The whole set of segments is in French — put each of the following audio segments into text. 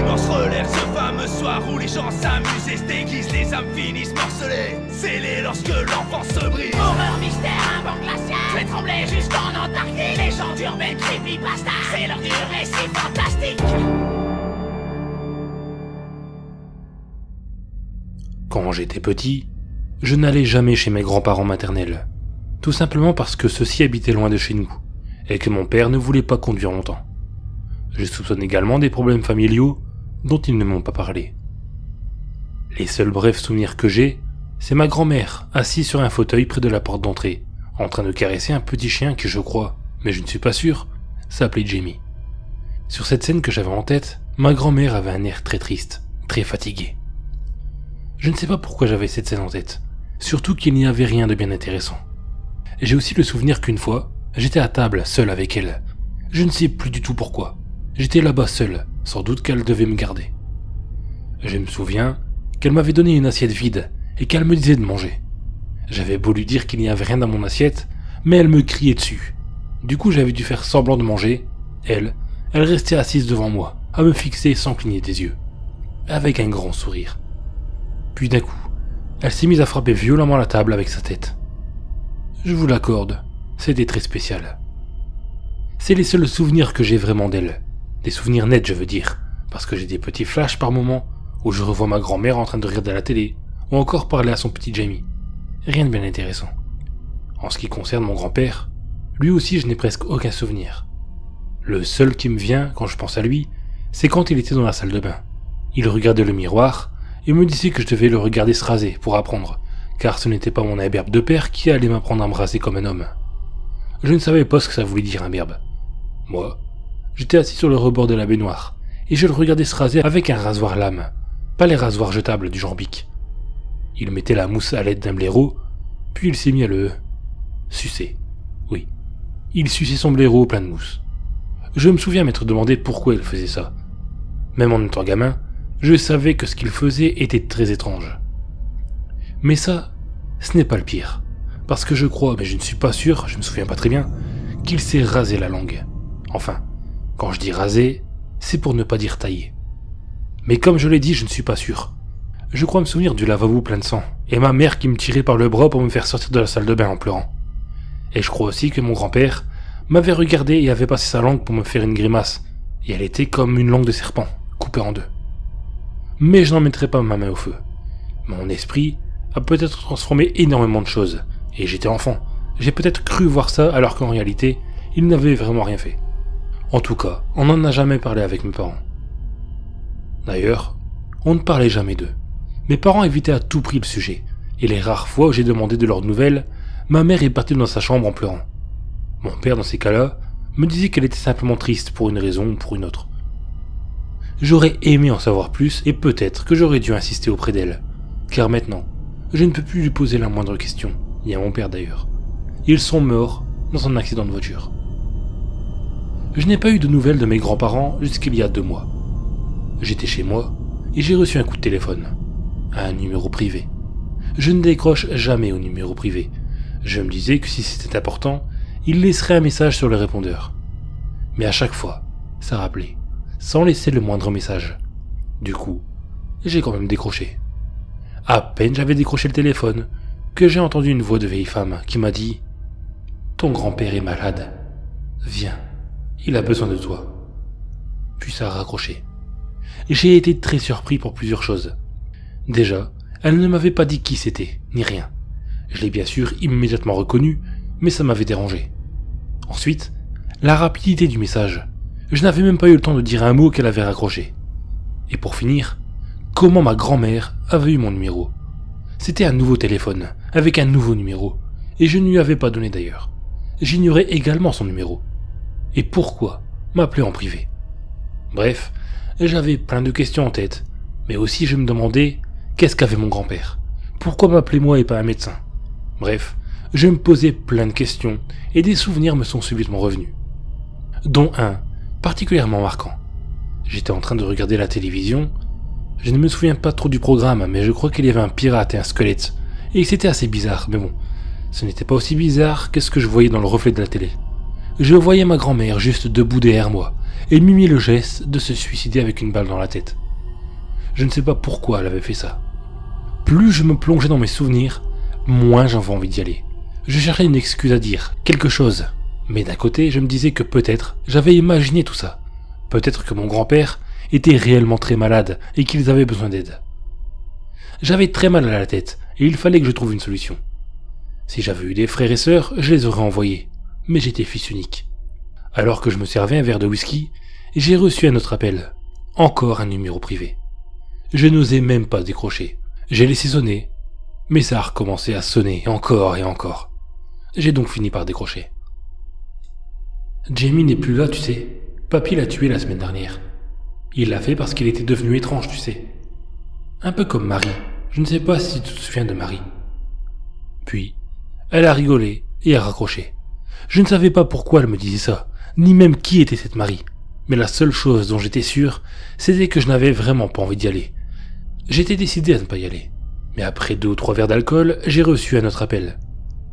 l'immense relève ce fameux soir où les gens s'amusent et se déguisent, les âmes finissent morcelées, scellées lorsque l'enfance se brise. Horreur, mystère, un banc glacial, je vais trembler jusqu'en Antarctique. Légende urbaine, creepypasta, c'est l'heure du récit fantastique. Quand j'étais petit, je n'allais jamais chez mes grands-parents maternels, tout simplement parce que ceux-ci habitaient loin de chez nous, et que mon père ne voulait pas conduire longtemps. Je soupçonne également des problèmes familiaux dont ils ne m'ont pas parlé. Les seuls brefs souvenirs que j'ai, c'est ma grand-mère assise sur un fauteuil près de la porte d'entrée, en train de caresser un petit chien qui, je crois, mais je ne suis pas sûr, s'appelait Jamie. Sur cette scène que j'avais en tête, ma grand-mère avait un air très triste, très fatigué. Je ne sais pas pourquoi j'avais cette scène en tête, surtout qu'il n'y avait rien de bien intéressant. J'ai aussi le souvenir qu'une fois, j'étais à table, seul avec elle. Je ne sais plus du tout pourquoi. J'étais là-bas seul, sans doute qu'elle devait me garder. Je me souviens qu'elle m'avait donné une assiette vide et qu'elle me disait de manger. J'avais beau lui dire qu'il n'y avait rien dans mon assiette, mais elle me criait dessus. Du coup, j'avais dû faire semblant de manger. Elle restait assise devant moi, à me fixer sans cligner des yeux, avec un grand sourire. Puis d'un coup, elle s'est mise à frapper violemment la table avec sa tête. Je vous l'accorde, c'était très spécial. C'est les seuls souvenirs que j'ai vraiment d'elle. Des souvenirs nets, je veux dire, parce que j'ai des petits flashs par moments où je revois ma grand-mère en train de regarder la télé, ou encore parler à son petit Jamie. Rien de bien intéressant. En ce qui concerne mon grand-père, lui aussi je n'ai presque aucun souvenir. Le seul qui me vient quand je pense à lui, c'est quand il était dans la salle de bain. Il regardait le miroir et me disait que je devais le regarder se raser pour apprendre, car ce n'était pas mon imberbe de père qui allait m'apprendre à me raser comme un homme. Je ne savais pas ce que ça voulait dire imberbe. Moi, j'étais assis sur le rebord de la baignoire, et je le regardais se raser avec un rasoir lame, pas les rasoirs jetables du genre Bic. Il mettait la mousse à l'aide d'un blaireau, puis il s'est mis à le sucer. Oui, il suçait son blaireau plein de mousse. Je me souviens m'être demandé pourquoi il faisait ça. Même en étant gamin, je savais que ce qu'il faisait était très étrange. Mais ça, ce n'est pas le pire, parce que je crois, mais je ne suis pas sûr, je me souviens pas très bien, qu'il s'est rasé la langue. Enfin, quand je dis raser, c'est pour ne pas dire tailler. Mais comme je l'ai dit, je ne suis pas sûr. Je crois me souvenir du lavabo plein de sang, et ma mère qui me tirait par le bras pour me faire sortir de la salle de bain en pleurant. Et je crois aussi que mon grand-père m'avait regardé et avait passé sa langue pour me faire une grimace, et elle était comme une langue de serpent, coupée en deux. Mais je n'en mettrai pas ma main au feu. Mon esprit a peut-être transformé énormément de choses, et j'étais enfant. J'ai peut-être cru voir ça alors qu'en réalité, il n'avait vraiment rien fait. En tout cas, on n'en a jamais parlé avec mes parents. D'ailleurs, on ne parlait jamais d'eux. Mes parents évitaient à tout prix le sujet, et les rares fois où j'ai demandé de leurs nouvelles, ma mère est partie dans sa chambre en pleurant. Mon père, dans ces cas-là, me disait qu'elle était simplement triste pour une raison ou pour une autre. J'aurais aimé en savoir plus, et peut-être que j'aurais dû insister auprès d'elle, car maintenant, je ne peux plus lui poser la moindre question, ni à mon père d'ailleurs. Ils sont morts dans un accident de voiture. Je n'ai pas eu de nouvelles de mes grands-parents jusqu'il y a 2 mois. J'étais chez moi, et j'ai reçu un coup de téléphone. Un numéro privé. Je ne décroche jamais au numéro privé. Je me disais que si c'était important, il laisserait un message sur le répondeur. Mais à chaque fois, ça rappelait, sans laisser le moindre message. Du coup, j'ai quand même décroché. À peine j'avais décroché le téléphone, que j'ai entendu une voix de vieille femme qui m'a dit « Ton grand-père est malade. Viens, il a besoin de toi. » Puis ça a raccroché. J'ai été très surpris pour plusieurs choses. Déjà, elle ne m'avait pas dit qui c'était, ni rien. Je l'ai bien sûr immédiatement reconnu, mais ça m'avait dérangé. Ensuite, la rapidité du message. Je n'avais même pas eu le temps de dire un mot qu'elle avait raccroché. Et pour finir, comment ma grand-mère avait eu mon numéro. C'était un nouveau téléphone, avec un nouveau numéro, et je ne lui avais pas donné d'ailleurs. J'ignorais également son numéro. Et pourquoi m'appeler en privé? Bref, j'avais plein de questions en tête, mais aussi je me demandais qu'est-ce qu'avait mon grand-père? Pourquoi m'appeler moi et pas un médecin? Bref, je me posais plein de questions et des souvenirs me sont subitement revenus. Dont un, particulièrement marquant. J'étais en train de regarder la télévision, je ne me souviens pas trop du programme, mais je crois qu'il y avait un pirate et un squelette, et c'était assez bizarre, mais bon, ce n'était pas aussi bizarre que ce que je voyais dans le reflet de la télé. Je voyais ma grand-mère juste debout derrière moi, et mimait le geste de se suicider avec une balle dans la tête. Je ne sais pas pourquoi elle avait fait ça. Plus je me plongeais dans mes souvenirs, moins j'avais envie d'y aller. Je cherchais une excuse à dire, quelque chose. Mais d'un côté, je me disais que peut-être j'avais imaginé tout ça. Peut-être que mon grand-père était réellement très malade et qu'ils avaient besoin d'aide. J'avais très mal à la tête et il fallait que je trouve une solution. Si j'avais eu des frères et sœurs, je les aurais envoyés. Mais j'étais fils unique. Alors que je me servais un verre de whisky, j'ai reçu un autre appel. Encore un numéro privé. Je n'osais même pas décrocher. J'ai laissé sonner, mais ça a recommencé à sonner encore et encore. J'ai donc fini par décrocher. Jamie n'est plus là, tu sais. Papy l'a tué la semaine dernière. Il l'a fait parce qu'il était devenu étrange, tu sais. Un peu comme Marie. Je ne sais pas si tu te souviens de Marie. Puis, elle a rigolé et a raccroché. Je ne savais pas pourquoi elle me disait ça, ni même qui était cette Marie. Mais la seule chose dont j'étais sûr, c'était que je n'avais vraiment pas envie d'y aller. J'étais décidé à ne pas y aller. Mais après 2 ou 3 verres d'alcool, j'ai reçu un autre appel.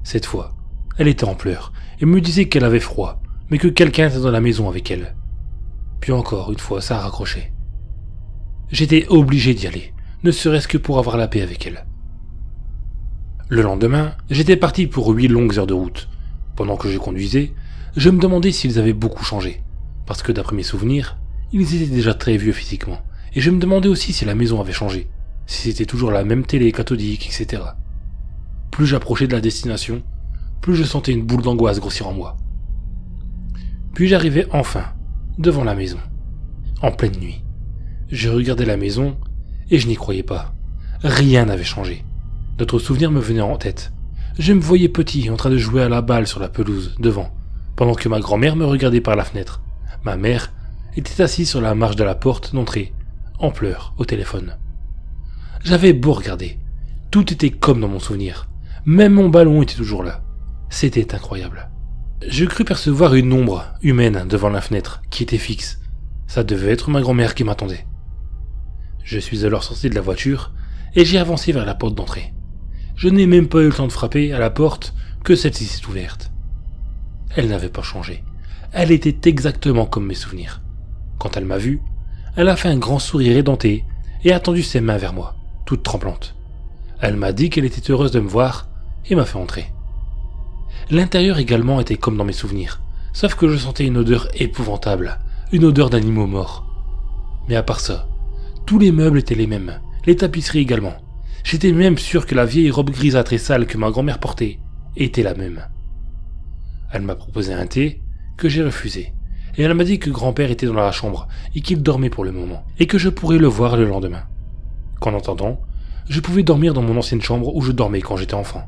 Cette fois, elle était en pleurs et me disait qu'elle avait froid, mais que quelqu'un était dans la maison avec elle. Puis encore une fois, ça a raccroché. J'étais obligé d'y aller, ne serait-ce que pour avoir la paix avec elle. Le lendemain, j'étais parti pour 8 longues heures de route. Pendant que je conduisais, je me demandais s'ils avaient beaucoup changé, parce que d'après mes souvenirs, ils étaient déjà très vieux physiquement, et je me demandais aussi si la maison avait changé, si c'était toujours la même télé cathodique, etc. Plus j'approchais de la destination, plus je sentais une boule d'angoisse grossir en moi. Puis j'arrivais enfin, devant la maison, en pleine nuit. Je regardais la maison, et je n'y croyais pas. Rien n'avait changé. D'autres souvenirs me venaient en tête. Je me voyais petit, en train de jouer à la balle sur la pelouse, devant, pendant que ma grand-mère me regardait par la fenêtre. Ma mère était assise sur la marche de la porte d'entrée, en pleurs, au téléphone. J'avais beau regarder, tout était comme dans mon souvenir. Même mon ballon était toujours là. C'était incroyable. Je crus percevoir une ombre humaine devant la fenêtre, qui était fixe. Ça devait être ma grand-mère qui m'attendait. Je suis alors sorti de la voiture, et j'ai avancé vers la porte d'entrée. Je n'ai même pas eu le temps de frapper à la porte que celle-ci s'est ouverte. Elle n'avait pas changé. Elle était exactement comme mes souvenirs. Quand elle m'a vu, elle a fait un grand sourire édenté et a tendu ses mains vers moi, toute tremblante. Elle m'a dit qu'elle était heureuse de me voir et m'a fait entrer. L'intérieur également était comme dans mes souvenirs, sauf que je sentais une odeur épouvantable, une odeur d'animaux morts. Mais à part ça, tous les meubles étaient les mêmes, les tapisseries également. J'étais même sûr que la vieille robe grisâtre et sale que ma grand-mère portait était la même. Elle m'a proposé un thé que j'ai refusé, et elle m'a dit que grand-père était dans la chambre et qu'il dormait pour le moment, et que je pourrais le voir le lendemain. Qu'en attendant, je pouvais dormir dans mon ancienne chambre où je dormais quand j'étais enfant.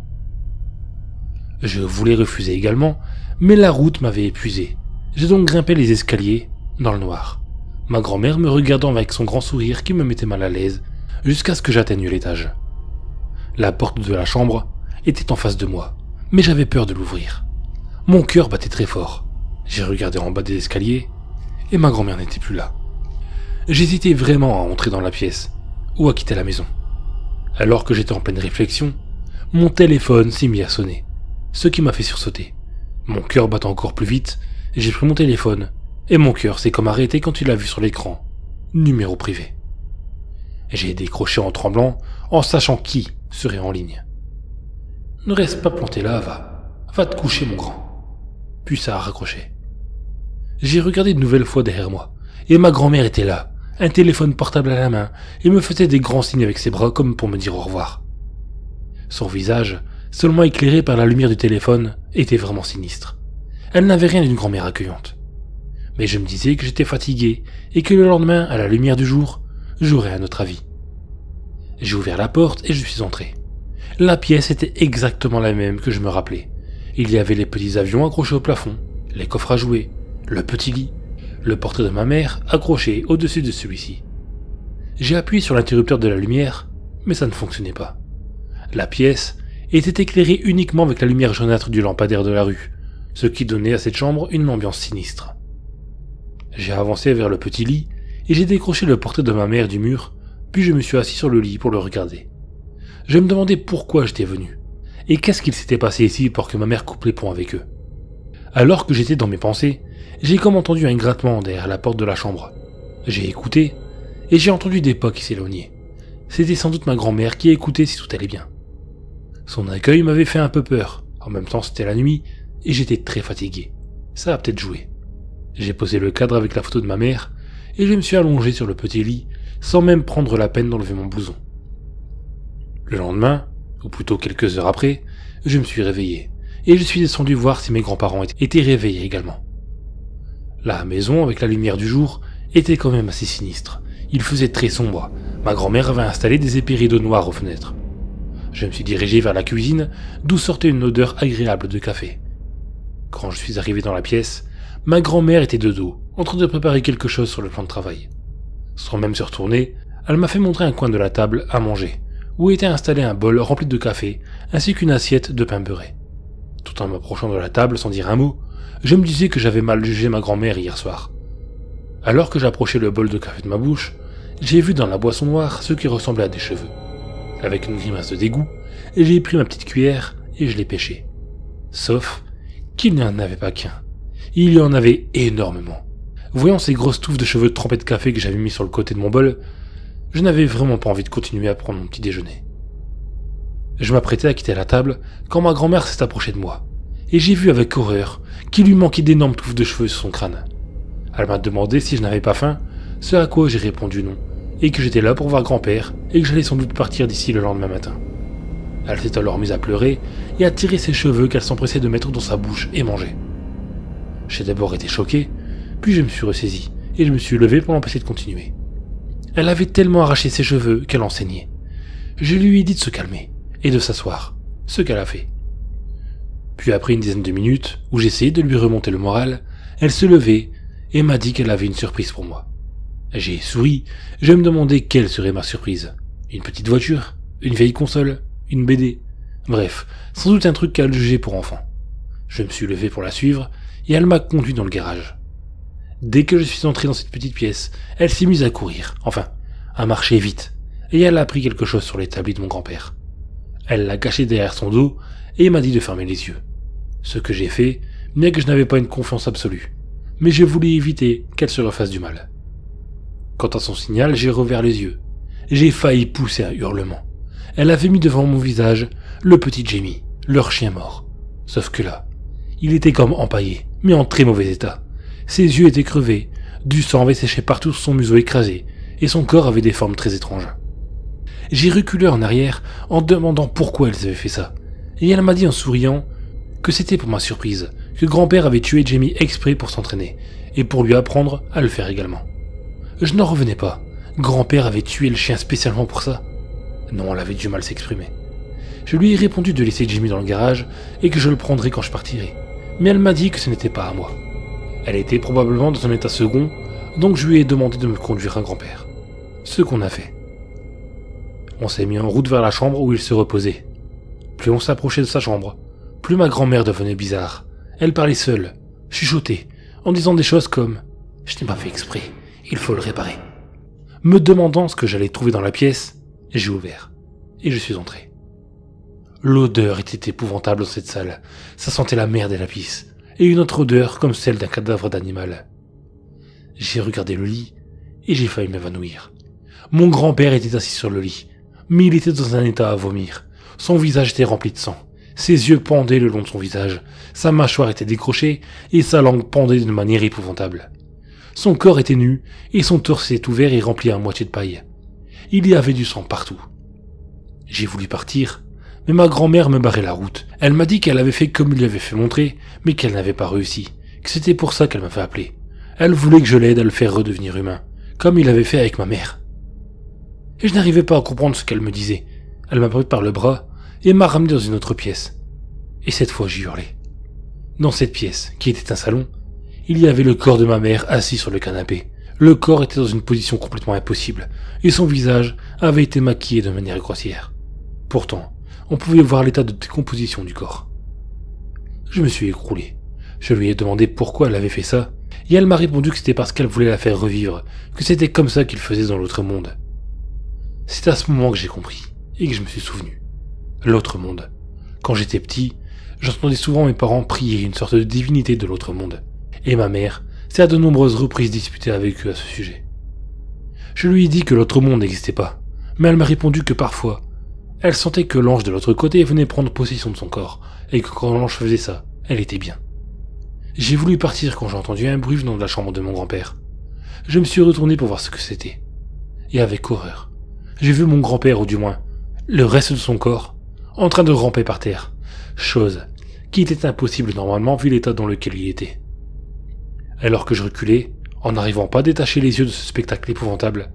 Je voulais refuser également, mais la route m'avait épuisé. J'ai donc grimpé les escaliers dans le noir, ma grand-mère me regardant avec son grand sourire qui me mettait mal à l'aise, jusqu'à ce que j'atteigne l'étage. La porte de la chambre était en face de moi, mais j'avais peur de l'ouvrir. Mon cœur battait très fort. J'ai regardé en bas des escaliers, et ma grand-mère n'était plus là. J'hésitais vraiment à entrer dans la pièce, ou à quitter la maison. Alors que j'étais en pleine réflexion, mon téléphone s'est mis à sonner, ce qui m'a fait sursauter. Mon cœur battait encore plus vite, j'ai pris mon téléphone, et mon cœur s'est comme arrêté quand il l'a vu sur l'écran. Numéro privé. J'ai décroché en tremblant, en sachant qui serait en ligne. Ne reste pas planté là, va te coucher mon grand. Puis ça a raccroché. J'ai regardé une nouvelle fois derrière moi, et ma grand-mère était là, un téléphone portable à la main, et me faisait des grands signes avec ses bras comme pour me dire au revoir. Son visage, seulement éclairé par la lumière du téléphone, était vraiment sinistre. Elle n'avait rien d'une grand-mère accueillante. Mais je me disais que j'étais fatigué, et que le lendemain, à la lumière du jour, j'aurais un autre avis. J'ai ouvert la porte et je suis entré. La pièce était exactement la même que je me rappelais. Il y avait les petits avions accrochés au plafond, les coffres à jouets, le petit lit, le portrait de ma mère accroché au-dessus de celui-ci. J'ai appuyé sur l'interrupteur de la lumière, mais ça ne fonctionnait pas. La pièce était éclairée uniquement avec la lumière jaunâtre du lampadaire de la rue, ce qui donnait à cette chambre une ambiance sinistre. J'ai avancé vers le petit lit et j'ai décroché le portrait de ma mère du mur, puis je me suis assis sur le lit pour le regarder. Je me demandais pourquoi j'étais venu, et qu'est-ce qu'il s'était passé ici pour que ma mère coupe les ponts avec eux. Alors que j'étais dans mes pensées, j'ai comme entendu un grattement derrière la porte de la chambre. J'ai écouté, et j'ai entendu des pas qui s'éloignaient. C'était sans doute ma grand-mère qui écoutait si tout allait bien. Son accueil m'avait fait un peu peur, en même temps c'était la nuit, et j'étais très fatigué. Ça a peut-être joué. J'ai posé le cadre avec la photo de ma mère, et je me suis allongé sur le petit lit, sans même prendre la peine d'enlever mon blouson. Le lendemain, ou plutôt quelques heures après, je me suis réveillé, et je suis descendu voir si mes grands-parents étaient réveillés également. La maison, avec la lumière du jour, était quand même assez sinistre. Il faisait très sombre. Ma grand-mère avait installé des épais rideaux noirs aux fenêtres. Je me suis dirigé vers la cuisine, d'où sortait une odeur agréable de café. Quand je suis arrivé dans la pièce, ma grand-mère était de dos, en train de préparer quelque chose sur le plan de travail. Sans même se retourner, elle m'a fait montrer un coin de la table à manger, où était installé un bol rempli de café, ainsi qu'une assiette de pain beurré. Tout en m'approchant de la table sans dire un mot, je me disais que j'avais mal jugé ma grand-mère hier soir. Alors que j'approchais le bol de café de ma bouche, j'ai vu dans la boisson noire ce qui ressemblait à des cheveux. Avec une grimace de dégoût, j'ai pris ma petite cuillère et je l'ai pêché. Sauf qu'il n'y en avait pas qu'un. Il y en avait énormément. Voyant ces grosses touffes de cheveux trempés de café que j'avais mis sur le côté de mon bol, je n'avais vraiment pas envie de continuer à prendre mon petit déjeuner. Je m'apprêtais à quitter la table quand ma grand-mère s'est approchée de moi, et j'ai vu avec horreur qu'il lui manquait d'énormes touffes de cheveux sur son crâne. Elle m'a demandé si je n'avais pas faim, ce à quoi j'ai répondu non, et que j'étais là pour voir grand-père, et que j'allais sans doute partir d'ici le lendemain matin. Elle s'est alors mise à pleurer et à tirer ses cheveux qu'elle s'empressait de mettre dans sa bouche et manger. J'ai d'abord été choqué, puis je me suis ressaisi, et je me suis levé pour l'empêcher de continuer. Elle avait tellement arraché ses cheveux qu'elle en saignait. Je lui ai dit de se calmer, et de s'asseoir, ce qu'elle a fait. Puis après une dizaine de minutes, où j'essayais de lui remonter le moral, elle se levait et m'a dit qu'elle avait une surprise pour moi. J'ai souri, je me demandais quelle serait ma surprise. Une petite voiture, une vieille console, une BD, bref, sans doute un truc qu'elle jugeait pour enfant. Je me suis levé pour la suivre, et elle m'a conduit dans le garage. Dès que je suis entré dans cette petite pièce, elle s'est mise à courir, enfin, à marcher vite, et elle a appris quelque chose sur l'établi de mon grand-père. Elle l'a caché derrière son dos, et m'a dit de fermer les yeux. Ce que j'ai fait, bien que je n'avais pas une confiance absolue, mais je voulais éviter qu'elle se refasse du mal. Quant à son signal, j'ai rouvert les yeux. J'ai failli pousser un hurlement. Elle avait mis devant mon visage le petit Jamie, leur chien mort. Sauf que là, il était comme empaillé, mais en très mauvais état. Ses yeux étaient crevés, du sang avait séché partout sur son museau écrasé, et son corps avait des formes très étranges. J'ai reculé en arrière en demandant pourquoi elles avaient fait ça, et elle m'a dit en souriant que c'était pour ma surprise, que grand-père avait tué Jamie exprès pour s'entraîner, et pour lui apprendre à le faire également. Je n'en revenais pas. Grand-père avait tué le chien spécialement pour ça. Non, elle avait du mal à s'exprimer. Je lui ai répondu de laisser Jamie dans le garage et que je le prendrais quand je partirais. Mais elle m'a dit que ce n'était pas à moi. Elle était probablement dans un état second, donc je lui ai demandé de me conduire à grand-père. Ce qu'on a fait. On s'est mis en route vers la chambre où il se reposait. Plus on s'approchait de sa chambre, plus ma grand-mère devenait bizarre. Elle parlait seule, chuchotait, en disant des choses comme « Je n'ai pas fait exprès, il faut le réparer ». Me demandant ce que j'allais trouver dans la pièce, j'ai ouvert, et je suis entré. L'odeur était épouvantable dans cette salle, ça sentait la merde et la pisse, et une autre odeur comme celle d'un cadavre d'animal. J'ai regardé le lit, et j'ai failli m'évanouir. Mon grand-père était assis sur le lit, mais il était dans un état à vomir. Son visage était rempli de sang, ses yeux pendaient le long de son visage, sa mâchoire était décrochée, et sa langue pendait d'une manière épouvantable. Son corps était nu, et son torse était ouvert et rempli à moitié de paille. Il y avait du sang partout. J'ai voulu partir, mais ma grand-mère me barrait la route. Elle m'a dit qu'elle avait fait comme il lui avait fait montrer, mais qu'elle n'avait pas réussi, que c'était pour ça qu'elle m'avait appelé. Elle voulait que je l'aide à le faire redevenir humain, comme il avait fait avec ma mère. Et je n'arrivais pas à comprendre ce qu'elle me disait. Elle m'a pris par le bras et m'a ramené dans une autre pièce. Et cette fois j'ai hurlé. Dans cette pièce, qui était un salon, il y avait le corps de ma mère assis sur le canapé. Le corps était dans une position complètement impossible, et son visage avait été maquillé de manière grossière. Pourtant, on pouvait voir l'état de décomposition du corps. Je me suis écroulé. Je lui ai demandé pourquoi elle avait fait ça, et elle m'a répondu que c'était parce qu'elle voulait la faire revivre, que c'était comme ça qu'il faisait dans l'autre monde. C'est à ce moment que j'ai compris, et que je me suis souvenu. L'autre monde. Quand j'étais petit, J'entendais souvent mes parents prier une sorte de divinité de l'autre monde, et ma mère s'est à de nombreuses reprises disputée avec eux à ce sujet. Je lui ai dit que l'autre monde n'existait pas, mais elle m'a répondu que parfois, elle sentait que l'ange de l'autre côté venait prendre possession de son corps, et que quand l'ange faisait ça, elle était bien. J'ai voulu partir quand j'ai entendu un bruit venant de la chambre de mon grand-père. Je me suis retourné pour voir ce que c'était. Et avec horreur, j'ai vu mon grand-père, ou du moins, le reste de son corps, en train de ramper par terre, chose qui était impossible normalement vu l'état dans lequel il était. Alors que je reculais, en n'arrivant pas à détacher les yeux de ce spectacle épouvantable,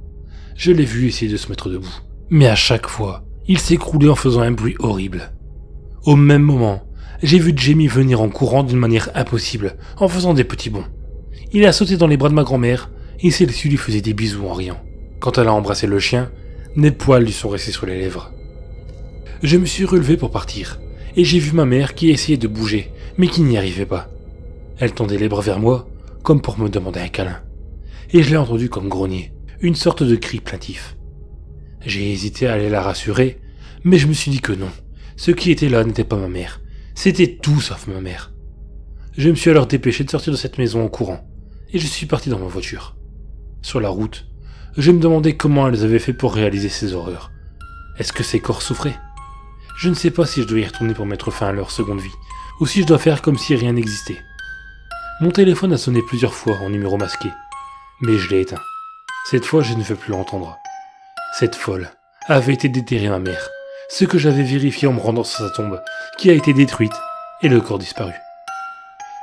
je l'ai vu essayer de se mettre debout. Mais à chaque fois, il s'écroulait en faisant un bruit horrible. Au même moment, j'ai vu Jamie venir en courant d'une manière impossible, en faisant des petits bonds. Il a sauté dans les bras de ma grand-mère, et celle-ci lui faisait des bisous en riant. Quand elle a embrassé le chien, des poils lui sont restés sur les lèvres. Je me suis relevé pour partir, et j'ai vu ma mère qui essayait de bouger, mais qui n'y arrivait pas. Elle tendait les bras vers moi, comme pour me demander un câlin. Et je l'ai entendu comme grogner, une sorte de cri plaintif. J'ai hésité à aller la rassurer, mais je me suis dit que non. Ce qui était là n'était pas ma mère. C'était tout sauf ma mère. Je me suis alors dépêché de sortir de cette maison en courant, et je suis parti dans ma voiture. Sur la route, je me demandais comment elles avaient fait pour réaliser ces horreurs. Est-ce que ces corps souffraient? Je ne sais pas si je dois y retourner pour mettre fin à leur seconde vie, ou si je dois faire comme si rien n'existait. Mon téléphone a sonné plusieurs fois en numéro masqué, mais je l'ai éteint. Cette fois, je ne veux plus l'entendre. Cette folle avait été déterrer ma mère, ce que j'avais vérifié en me rendant sur sa tombe, qui a été détruite, et le corps disparu.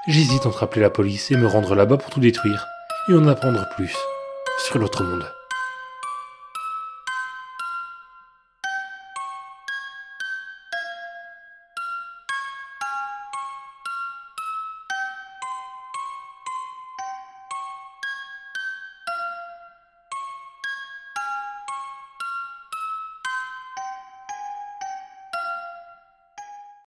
J'hésite entre appeler la police et me rendre là-bas pour tout détruire, et en apprendre plus sur l'autre monde.